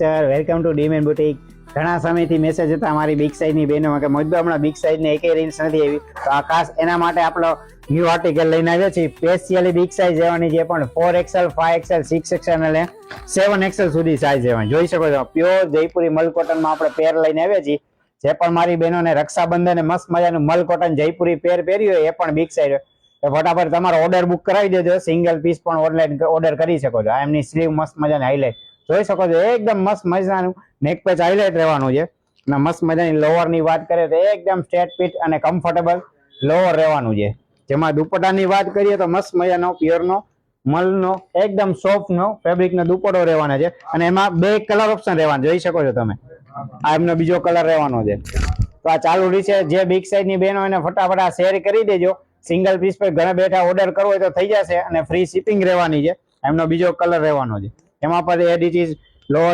Sister, welcome to Deemen boutique. ઘણા સમયથી message હતા અમારી બિગ સાઇઝની બહેનો કે મોજબા હમણાં બિગ સાઇઝની એકેય રેન્જ નથી આવી, તો આ ખાસ એના માટે આપણો ન્યૂ આર્ટિકલ લઈને આવ્યો છે. સ્પેશિયલી બિગ સાઇઝ લેવાની જે પણ 4XL, 5XL, 6XL અને 7XL સુધી સાઇઝ લેવાની જોઈ શકો છો. પ્યોર જયપુરી મલ કોટનમાં આપણે પેર લઈને આવ્યા છીએ. જે પણ મારી બહેનોને રક્ષાબંધને મસ્ત મજાનું મલ કોટન જયપુરી પેર પહેર્યું હોય એ પણ બિગ સાઇઝ હોય, ફટાફટ તમારો ઓર્ડર બુક કરાવી દેજો. સિંગલ પીસ પણ ઓનલાઈન ઓર્ડર કરી શકો છો. આ એમની સ્લીવ મસ્ત મજાની હાઇલાઇટ જોઈ શકો છો, એકદમ મસ્ત મજાનું નેક પેચ હાઇલાઇટ રહેવાનું છે. અને મસ્ત મજાની લોવર ની વાત કરીએ તો એકદમ સ્ટ્રેટ ફિટ અને કમ્ફર્ટેબલ લોવર રહેવાનું છે. જેમાં દુપટ્ટાની વાત કરીએ તો મસ્ત મજાનો પ્યોરનો મલનો એકદમ સોફ્ટ નો ફેબ્રિક નો દુપટ્ટો રહેવાનો છે. અને એમાં બે કલર ઓપ્શન રહેવાના જોઈ શકો છો તમે. આ એમનો બીજો કલર રહેવાનો છે. તો આ ચાલુ રહી છે. જે બિગ સાઇઝ ની બહેનો એને ફટાફટ આ શેર કરી દેજો. સિંગલ પીસ પર ઘરે બેઠા ઓર્ડર કરવો હોય તો થઈ જશે અને ફ્રી શિપિંગ રહેવાની છે. એમનો બીજો કલર રહેવાનો છે. એમાં પર એડિટ લોઅર